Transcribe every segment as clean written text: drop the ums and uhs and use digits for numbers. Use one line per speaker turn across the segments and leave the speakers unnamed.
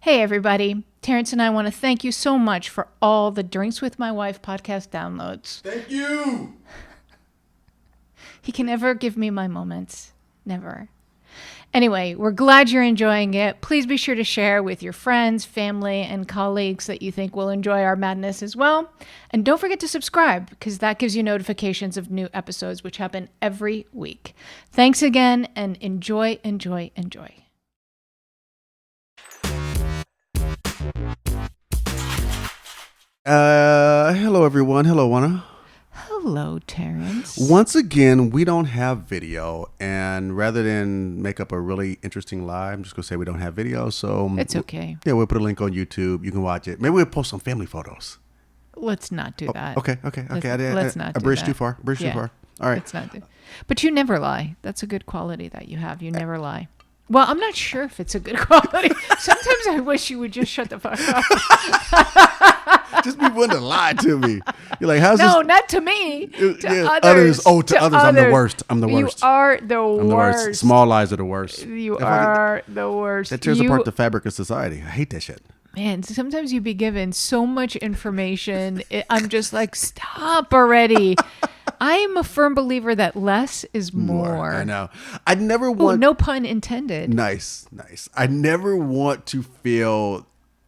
Hey, everybody. Terrence and I want to thank you so much for all the Drinks with My Wife podcast downloads.
Thank you.
He can never give me my moments. Never. Anyway, we're glad you're enjoying it. Please be sure to share with your friends, family, and colleagues that you think will enjoy our madness as well. And don't forget to subscribe, because that gives you notifications of new episodes, which happen every week. Thanks again, and enjoy, enjoy, enjoy.
Hello everyone. Hello, Uana.
Hello, Terrence.
Once again, we don't have video, and rather than make up a really interesting lie, I'm just gonna say we don't have video. So
It's okay.
Yeah, we'll put a link on YouTube. You can watch it. Maybe we'll post some family photos.
Let's not do that.
Okay.
Let's not
I
do
bridged
that.
too far. Too far. All right.
Let's not do. But you never lie. That's a good quality that you have. You never lie. Well, I'm not sure if it's a good quality. Sometimes I wish you would just shut the fuck up.
Just be willing to lie to me. You're like, how's
No,
this?
not to me. To
Yeah,
others.
Oh, to others. I'm the worst. I'm the
You
worst.
are the
I'm the worst. Small lies are the worst.
You are the worst.
That tears apart the fabric of society. I hate that shit.
Man, sometimes you be given so much information. I'm just like, stop already. I am a firm believer that less is more.
I know. I never want.
No pun intended.
Nice. I never want to feel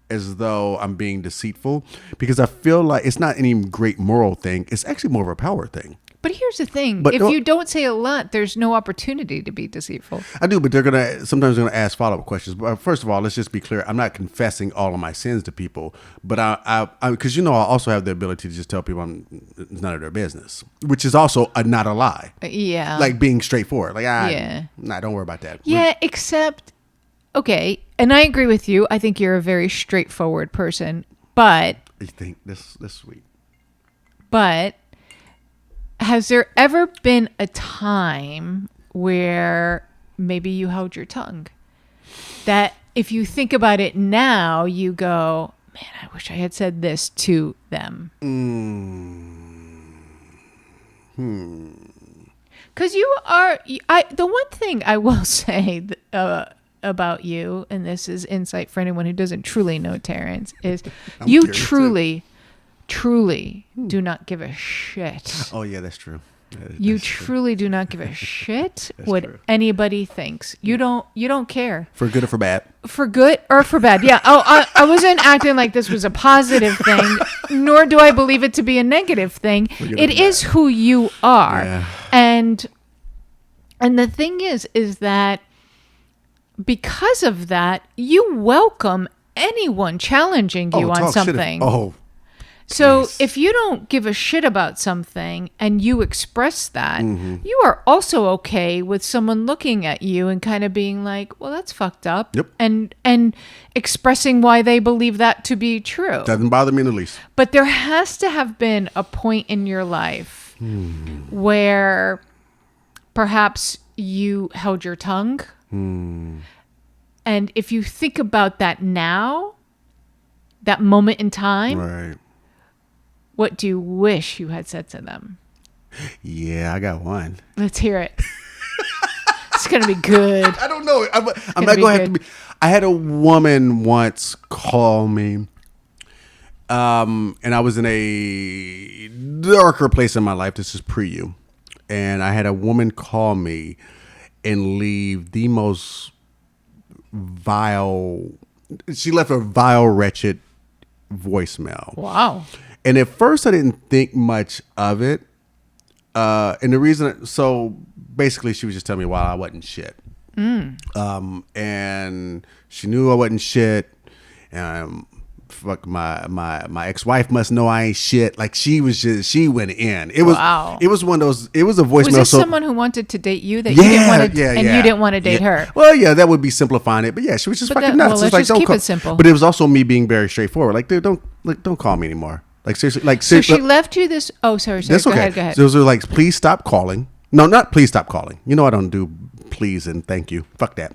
as though I'm being deceitful, because I feel like it's not any great moral thing. It's actually more of a power thing.
But here's the thing.
But
if you don't say a lot, there's no opportunity to be deceitful.
I do, but sometimes they're gonna ask follow-up questions. But first of all, let's just be clear. I'm not confessing all of my sins to people, but I because I also have the ability to just tell people it's none of their business, which is also not a lie.
Yeah.
Like being straightforward. Like, don't worry about that.
Yeah, except, okay, and I agree with you. I think you're a very straightforward person, but...
You think this sweet.
But has there ever been a time where maybe you held your tongue? That if you think about it now, you go, man, I wish I had said this to them. Because you are, the one thing I will say about you, and this is insight for anyone who doesn't truly know Terrence, is you truly do not give a shit.
Oh yeah, that's true.
You truly do not give a shit what anybody thinks. You don't care.
For good or for bad.
For good or for bad. Yeah. Oh, I wasn't acting like this was a positive thing, nor do I believe it to be a negative thing. It is who you are.
Yeah.
And the thing is that because of that, you welcome anyone challenging you on something. So
please.
If you don't give a shit about something and you express that,
Mm-hmm.
you are also okay with someone looking at you and kind of being like, well, that's fucked up.
Yep.
And expressing why they believe that to be true.
Doesn't bother me in the least.
But there has to have been a point in your life where perhaps you held your tongue. And if you think about that now, that moment in time,
right.
What do you wish you had said to them?
Yeah, I got one.
Let's hear it. It's going to be good.
I don't know. I'm not going to have to be. I had a woman once call me, and I was in a darker place in my life. This is pre-you. And I had a woman call me and leave the most vile, she left a vile, wretched voicemail.
Wow.
And at first I didn't think much of it. And the reason, so basically she was just telling me why I wasn't shit. And she knew I wasn't shit. Fuck, my ex-wife must know I ain't shit. Like she went in. It was one of those, it was a voicemail.
Was this someone who wanted to date you that you didn't want to, and you didn't want to date her?
Well, yeah, that would be simplifying it. But yeah, she was just fucking nuts.
Well, let's just keep it simple.
But it was also me being very straightforward. Like, dude, don't call me anymore. Like seriously,
So she left you this. Oh, sorry.
That's okay.
Go ahead.
So it was like, please stop calling. No, not please stop calling. You know I don't do please and thank you. Fuck that.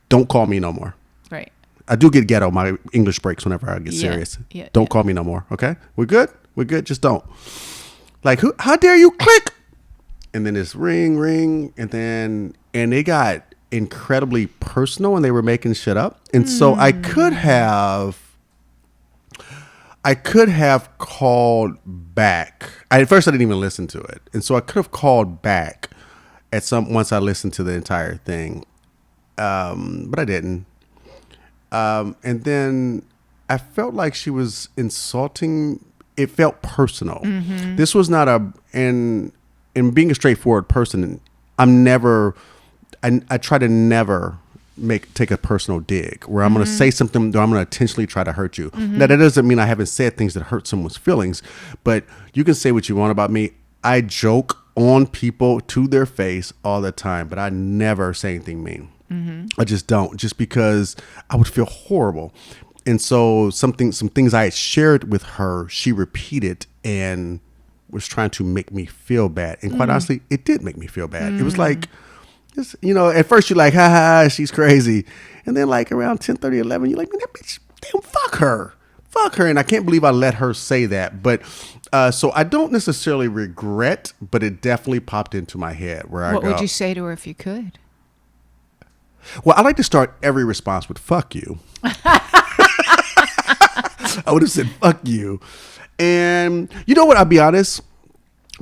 Don't call me no more.
Right.
I do get ghetto. My English breaks whenever I get serious. Don't call me no more. Okay, we're good. Just don't. Like, how dare you click? And then this ring, and it incredibly personal and they were making shit up. And so I could have called back. At first I didn't even listen to it. And so I could have called back once I listened to the entire thing. But I didn't. And then I felt like she was insulting. It felt personal. Mm-hmm. This was not and being a straightforward person, I try to never take a personal dig where I'm going to say something or I'm going to intentionally try to hurt you. Mm-hmm. Now that doesn't mean I haven't said things that hurt someone's feelings, but you can say what you want about me. I joke on people to their face all the time, but I never say anything mean. Mm-hmm. I just don't, just because I would feel horrible. And so some things I had shared with her, she repeated and was trying to make me feel bad. And quite honestly, it did make me feel bad. It was like, at first you're like, ha ha, she's crazy. And then like around 10:30, 11, you're like, man, that bitch, damn, fuck her. Fuck her. And I can't believe I let her say that. But so I don't necessarily regret, but it definitely popped into my head where
What would you say to her if you could?
Well, I like to start every response with fuck you. I would have said fuck you. And you know what? I'll be honest.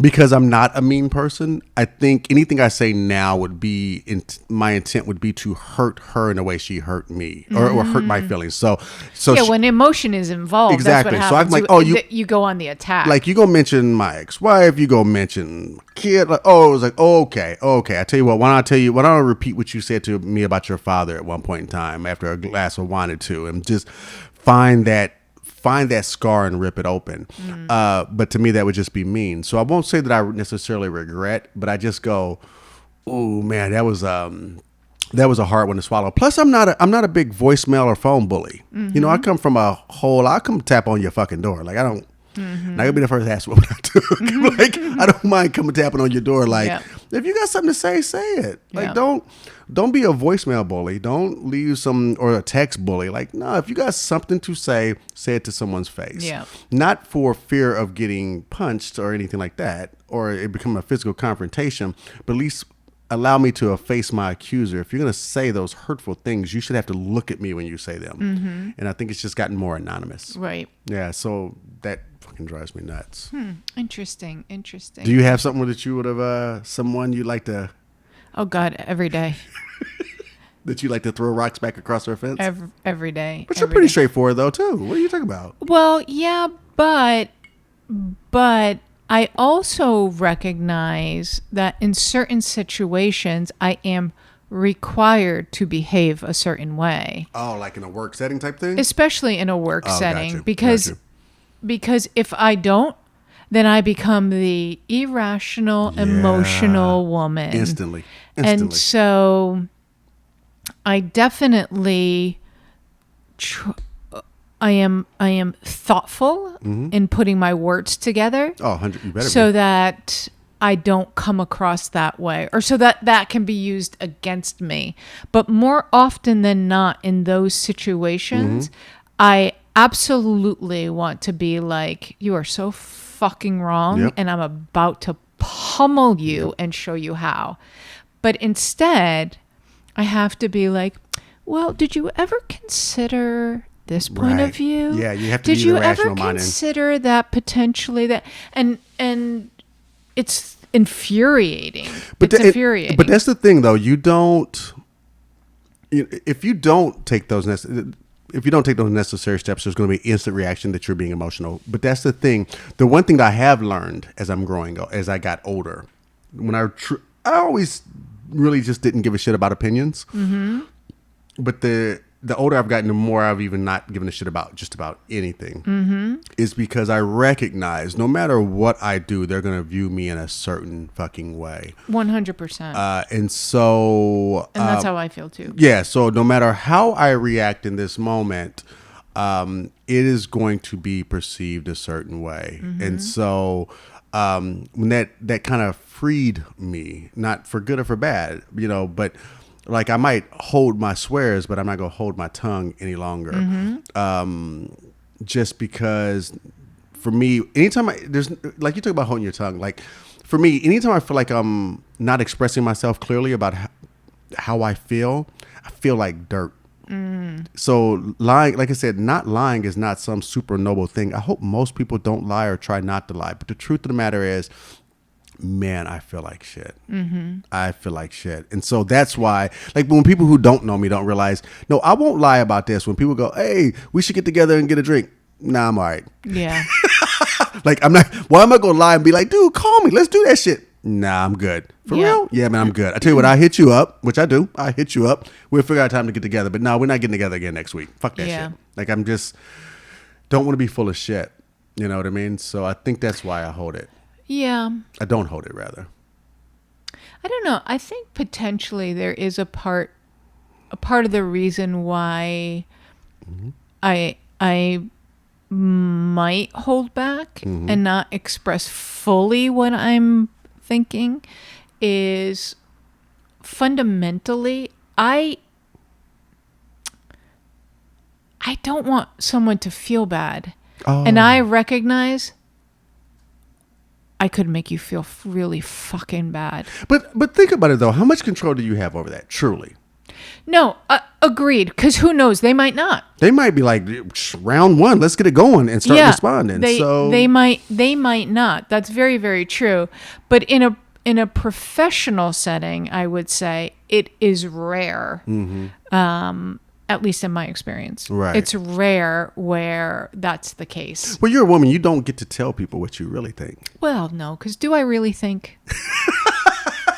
Because I'm not a mean person, I think anything I say now would be my intent would be to hurt her in the way she hurt me or hurt my feelings. So
yeah, when emotion is involved,
exactly.
That's what happens.
So I'm like,
you go on the attack.
Like you go mention my ex-wife, you go mention my kid. Like, it was like, okay. I tell you what, why don't I repeat what you said to me about your father at one point in time after a glass of wine or two, and just find that scar and rip it open. But to me, that would just be mean. So I won't say that I necessarily regret, but I just go, oh man, that was a hard one to swallow. Plus, I'm not a big voicemail or phone bully. Mm-hmm. I come from I come tap on your fucking door. Like I don't. Mm-hmm. Not gonna be the first to ask what I do. Like I don't mind coming tapping on your door. Like if you got something to say it. Like don't be a voicemail bully. Don't leave or a text bully. Like no, if you got something to say it to someone's face. Yeah. Not for fear of getting punched or anything like that, or it become a physical confrontation. But at least allow me to face my accuser. If you're gonna say those hurtful things, you should have to look at me when you say them. Mm-hmm. And I think it's just gotten more anonymous.
Right.
Yeah. So that fucking drives me nuts.
Interesting.
Do you have something that you would have someone you'd like to?
Oh God, every day.
That you like to throw rocks back across their fence?
Every day.
But you're pretty straightforward though too. What are you talking about?
Well, yeah, but I also recognize that in certain situations I am required to behave a certain way.
Oh, like in a work setting type thing?
Especially in a work setting. Because if I don't, then I become the irrational, emotional woman.
Instantly.
And so I definitely I am thoughtful in putting my words together.
Oh, 100, you better
so
be.
that I don't come across that way, or so that can be used against me. But more often than not in those situations, I absolutely want to be like, you are so fucking wrong, and I'm about to pummel you and show you how. But instead, I have to be like, well, did you ever consider this point of view?
Yeah, you have to be the rational mind.
Did you ever consider that potentially that, and it's infuriating. It's infuriating.
But that's the thing, though. If you don't take those necessary steps, there's going to be instant reaction that you're being emotional. But that's the thing. The one thing I have learned as I'm growing, as I got older, when I always really just didn't give a shit about opinions. Mm-hmm. But the older I've gotten, the more I've even not given a shit about just about anything. Mm-hmm. Is because I recognize no matter what I do, they're going to view me in a certain fucking way.
100%.
And so...
And that's how I feel too.
Yeah. So no matter how I react in this moment, it is going to be perceived a certain way. Mm-hmm. And so... when that kind of freed me, not for good or for bad, but like I might hold my swears, but I'm not going to hold my tongue any longer. Mm-hmm. Just because for me, anytime there's like you talk about holding your tongue, like for me, anytime I feel like I'm not expressing myself clearly about how I feel like dirt. So lying, like I said, not lying is not some super noble thing. I hope most people don't lie or try not to lie. But the truth of the matter is, man, I feel like shit. I feel like shit. And so that's why, like, when people who don't know me don't realize, no, I won't lie about this. When people go, hey, we should get together and get a drink. Nah, I'm all right.
Yeah.
Like, I'm not, why am I going to lie and be like, dude, call me. Let's do that shit. Nah, I'm good. For real? Yeah, man, I'm good. I tell you what, I hit you up, which I do. I hit you up. We'll figure out time to get together. But no, we're not getting together again next week. Fuck that shit. Like, I'm just, don't want to be full of shit. You know what I mean? So I think that's why I hold it.
Yeah.
I don't hold it, rather.
I don't know. I think potentially there is a part of the reason why I might hold back and not express fully what I'm thinking is fundamentally I don't want someone to feel bad. And I recognize I could make you feel really fucking bad.
But think about it, though. How much control do you have over that, truly?
No, agreed. Because who knows? They might not.
They might be like, round one, let's get it going and start responding.
They might not. That's very, very true. But in a professional setting, I would say it is rare. At least in my experience.
Right.
It's rare where that's the case.
Well, you're a woman. You don't get to tell people what you really think.
Well, no, because do I really think?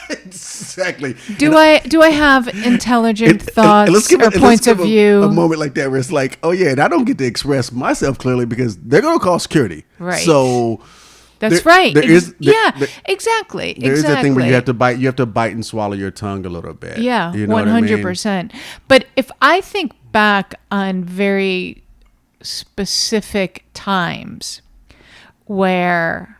Exactly.
Do I have intelligent thoughts or points of view?
A moment like that where it's like, oh yeah, and I don't get to express myself clearly because they're going to call security.
Right.
So
that's right. Exactly.
There is that thing where you have to bite. You have to bite and swallow your tongue a little bit.
Yeah,
you know
100%. But if I think back on very specific times where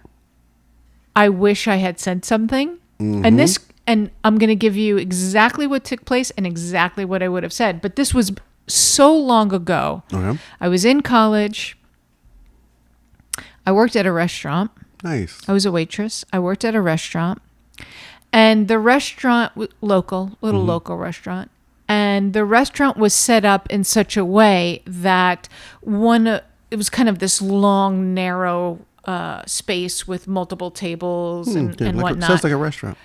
I wish I had said something, and I'm going to give you exactly what took place and exactly what I would have said. But this was so long ago.
Okay.
I was in college. I worked at a restaurant.
Nice.
I was a waitress. I worked at a restaurant. And the restaurant, local restaurant. And the restaurant was set up in such a way that it was kind of this long, narrow space with multiple tables and whatnot.
Sounds like a restaurant.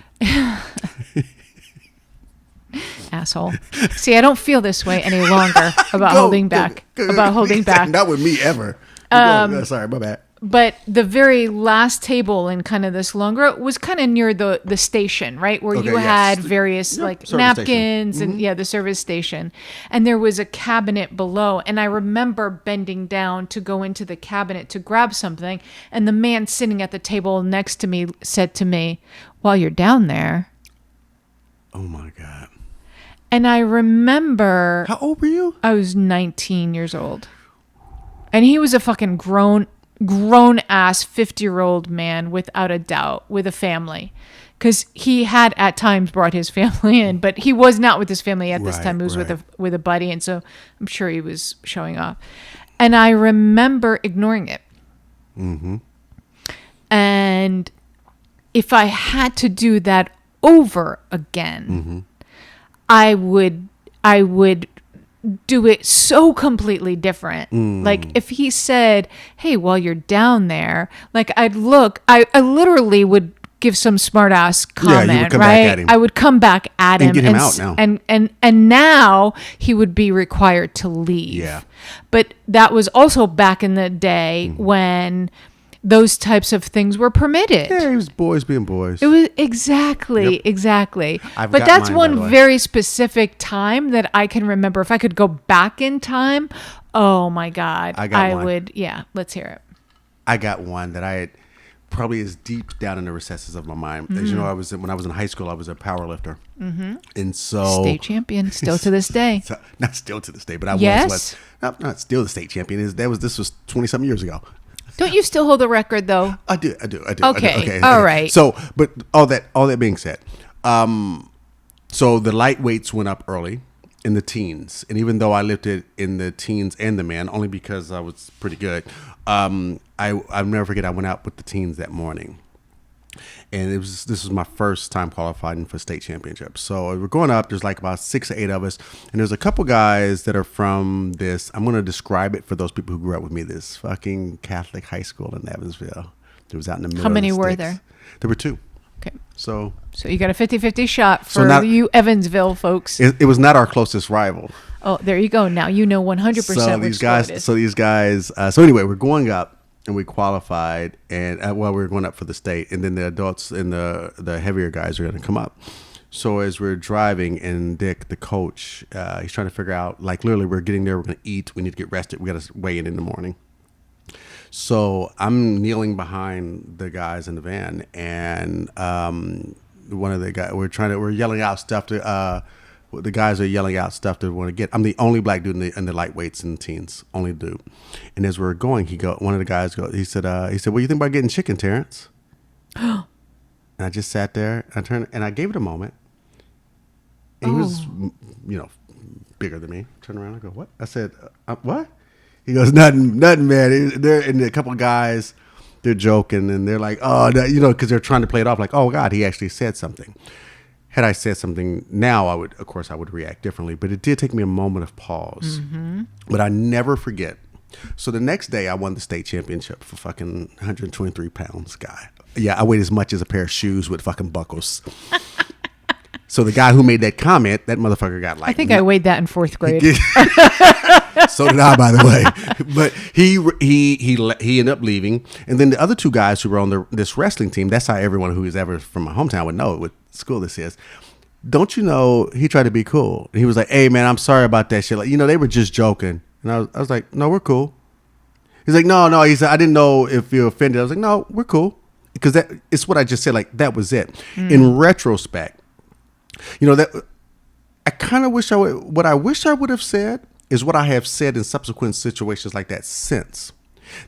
Asshole. See, I don't feel this way any longer about holding back. About holding back.
Not with me ever. Sorry, my bad.
But the very last table in kind of this long row was kind of near the station, right? Where you had various napkins and the service station. And there was a cabinet below. And I remember bending down to go into the cabinet to grab something. And the man sitting at the table next to me said to me, while you're down there.
Oh my God.
And I remember.
How old were you?
I was 19 years old. And he was a fucking grown ass 50-year-old man without a doubt with a family, because he had at times brought his family in, but he was not with his family at this time. He was with a buddy, and so I'm sure he was showing off. And I remember ignoring it. And if I had to do that over again, I would do it so completely different. Like if he said, hey, while you're down there, like I literally would give some smart ass comment, right? I would come back at him
and get him out now.
And now he would be required to leave.
Yeah.
But that was also back in the day when those types of things were permitted.
Yeah, it was boys being boys.
It was exactly.
But
that's one very specific time that I can remember. If I could go back in time, oh my God, I would. Yeah, let's hear it.
I got one that I had probably is deep down in the recesses of my mind. As you know, when I was in high school, I was a power lifter. And so
state champion still to this day.
Not still to this day, but I
was
not still the state champion. This was 20-something years ago.
Don't you still hold the record though?
I do.
Okay. All right.
So, but all that being said, so the lightweights went up early in the teens, and even though I lifted in the teens and the men, only because I was pretty good, I'll never forget. I went out with the teens that morning, And this was my first time qualifying for state championships. So we're going up. There's like about 6 or 8 of us, and there's a couple guys that are from this. I'm going to describe it for those people who grew up with me. This fucking Catholic high school in Evansville. It was out in the middle.
How many
of the
were
sticks.
there?
There were 2.
Okay.
So
you got a 50-50 shot for you Evansville folks.
It was not our closest rival.
Oh, there you go. Now you know 100%
So
which
these guys.
score it is.
So these guys. So anyway, we're going up. And we qualified, and we were going up for the state, and then the adults and the heavier guys are going to come up. So as we're driving, and Dick, the coach, he's trying to figure out, like, literally, we're getting there, we're going to eat, we need to get rested, we got to weigh in the morning. So I'm kneeling behind the guys in the van, and one of the guys, we're yelling out stuff to. The guys are yelling out stuff they want to get. I'm the only black dude in the lightweights and teens, only dude. And as we're going, one of the guys he said, "What do you think about getting chicken, Terrence?" And I just sat there. I turned and I gave it a moment. And he was, bigger than me. Turned around. I go, "What?" I said, "What?" He goes, "Nothing, man." They're and a couple of guys, they're joking and they're like, "Oh, because they're trying to play it off like, oh God, he actually said something." Had I said something now, I would react differently. But it did take me a moment of pause. Mm-hmm. But I never forget. So the next day, I won the state championship for fucking 123 pounds guy. Yeah, I weighed as much as a pair of shoes with fucking buckles. So the guy who made that comment, that motherfucker got like...
I think I weighed that in 4th grade.
So did I, by the way. But he ended up leaving. And then the other 2 guys who were on this wrestling team, that's how everyone who is ever from my hometown would know what school this is. Don't you know, he tried to be cool. And he was like, "Hey, man, I'm sorry about that shit." Like, they were just joking. And I was like, "No, we're cool." He's like, no. He said, "I didn't know if you're offended." I was like, "No, we're cool." Because it's what I just said. Like, that was it. In retrospect, that I kind of wish what I wish I would have said is what I have said in subsequent situations like that since.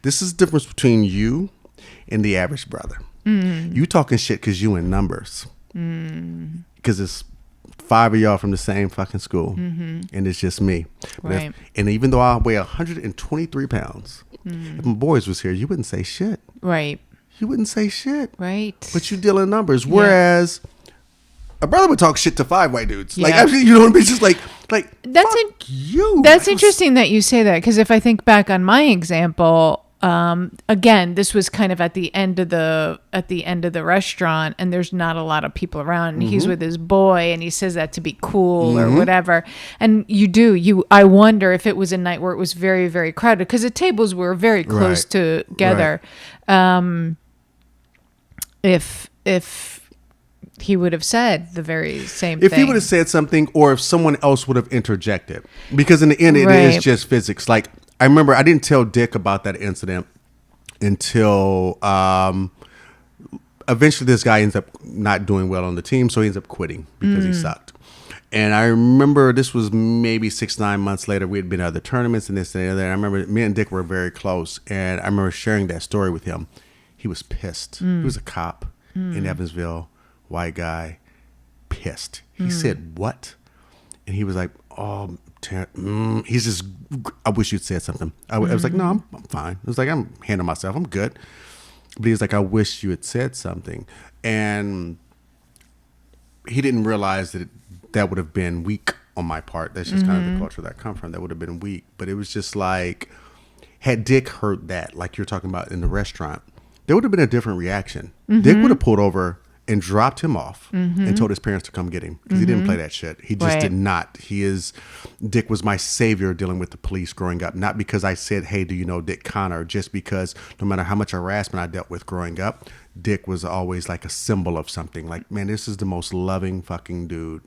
This is the difference between you and the average brother. You talking shit because you in numbers. Because it's 5 of y'all from the same fucking school. And it's just me.
Right.
And even though I weigh 123 pounds, if my boys was here, you wouldn't say shit.
Right.
You wouldn't say shit.
Right.
But you deal in numbers. Whereas a brother would talk shit to 5 white dudes.
Yeah.
Like, actually, you know what I mean? It's just like
that's
fuck you.
That's interesting that you say that, because if I think back on my example, again, this was kind of at the end of the restaurant, and there's not a lot of people around, and he's with his boy, and he says that to be cool or whatever. And I wonder if it was a night where it was very, very crowded, because the tables were very close together. Right. If he would have said the very same thing.
If he would have said something, or if someone else would have interjected. Because in the end, it is just physics. Like, I remember I didn't tell Dick about that incident until eventually this guy ends up not doing well on the team, so he ends up quitting because he sucked. And I remember this was maybe 6-9 months later. We had been at other tournaments and this and the other. And I remember me and Dick were very close, and I remember sharing that story with him. He was pissed. He was a cop in Evansville, white guy, pissed. He said, "What?" And he was like, "Oh, he's just, I wish you'd said something." I was like, "No, I'm fine." I was like, "I'm handling myself. I'm good." But he was like, "I wish you had said something." And he didn't realize that would have been weak on my part. That's just kind of the culture that I come from. That would have been weak. But it was just like, had Dick heard that, like you're talking about in the restaurant, there would have been a different reaction. Dick would have pulled over and dropped him off and told his parents to come get him, because he didn't play that shit. He just did not. Dick was my savior dealing with the police growing up. Not because I said, "Hey, do you know Dick Connor?" Just because no matter how much harassment I dealt with growing up, Dick was always like a symbol of something. Like, man, this is the most loving fucking dude,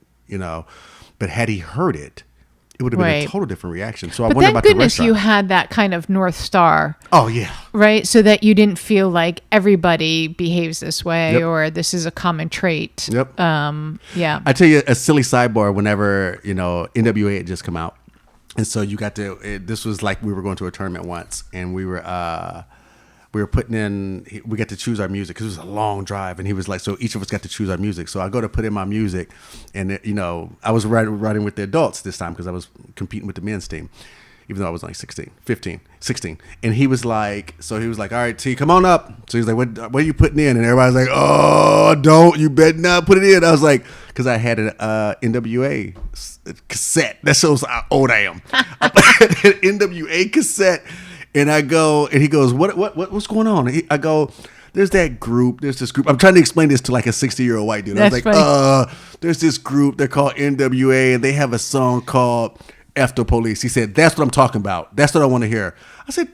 But had he heard it, it would have been a total different reaction. So I wonder about the restaurant. But thank goodness
you had that kind of North Star.
Oh, yeah.
Right? So that you didn't feel like everybody behaves this way or this is a common trait.
Yep.
Yeah.
I tell you a silly sidebar. Whenever, NWA had just come out. And so you got this was like we were going to a tournament once, and we were putting in, we got to choose our music because it was a long drive, and he was like, so each of us got to choose our music. So I go to put in my music, and I was riding with the adults this time because I was competing with the men's team. even though I was like 16, 15, 16. And he was like, all right, T, come on up. So he's like, what are you putting in? And everybody's like, oh, don't, you better not put it in. I was like, because I had an NWA cassette. That shows how old I am. I had an NWA cassette. And I go, and he goes, what's going on? I go, there's this group. I'm trying to explain this to like a 60-year-old white dude.
That's
I was like,
funny.
there's this group. They're called NWA, and they have a song called F the Police. He said, that's what I'm talking about. That's what I want to hear. I said,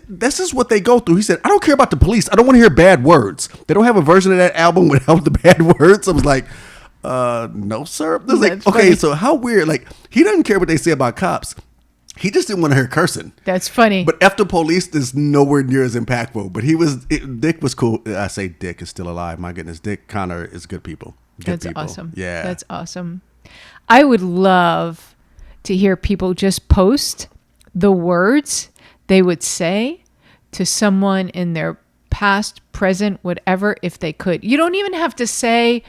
this is what they go through. He said, I don't care about the police. I don't want to hear bad words. They don't have a version of that album without the bad words. I was like, no, sir. I was like,
That's
okay,
funny.
so how weird. Like, he doesn't care what they say about cops. He just didn't want to hear cursing.
That's funny.
But after police is nowhere near as impactful. But Dick was cool. I say Dick is still alive. My goodness, Dick Connor is good people. Good
That's
people.
awesome.
Yeah.
That's awesome. I would love to hear people just post the words they would say to someone in their past, present, whatever, if they could. You don't even have to say,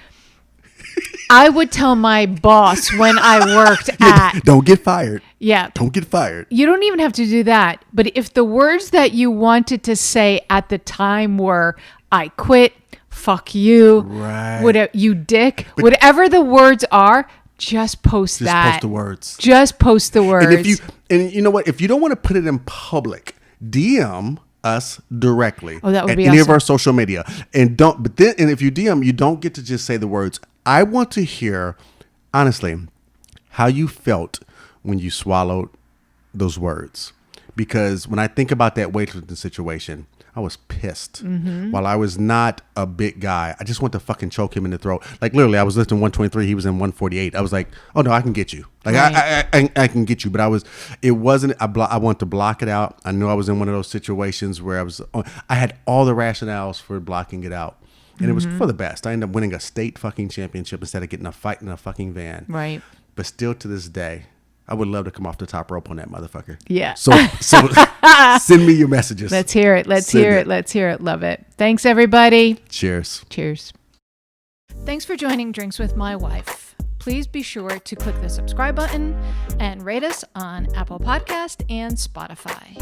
I would tell my boss when I worked at.
Don't get fired.
Yeah.
Don't get fired.
You don't even have to do that. But if the words that you wanted to say at the time were, I quit, fuck you,
Right.
whatever, you dick, whatever the words are, just post
Just
that.
post the words.
Just post the words.
And you know what? If you don't want to put it in public, DM us directly.
Oh, that would
at
be
any of
awesome.
our social media. And if you DM, you don't get to just say the words. I want to hear, honestly, how you felt when you swallowed those words. Because when I think about that weightlifting situation, I was pissed.
Mm-hmm.
While I was not a big guy, I just want to fucking choke him in the throat. Like literally, I was lifting 123. He was in 148. I was like, oh no, I can get you. Like
Right.
I can get you. But it wasn't. I wanted to block it out. I knew I was in one of those situations where I had all the rationales for blocking it out. And it was for the best. I ended up winning a state fucking championship instead of getting a fight in a fucking van.
Right.
But still to this day, I would love to come off the top rope on that motherfucker.
Yeah.
So send me your messages.
Let's hear it. Let's
Send
hear
it.
it. Let's hear it. Love it. Thanks, everybody.
Cheers.
Cheers. Thanks for joining Drinks with My Wife. Please be sure to click the subscribe button and rate us on Apple Podcast and Spotify.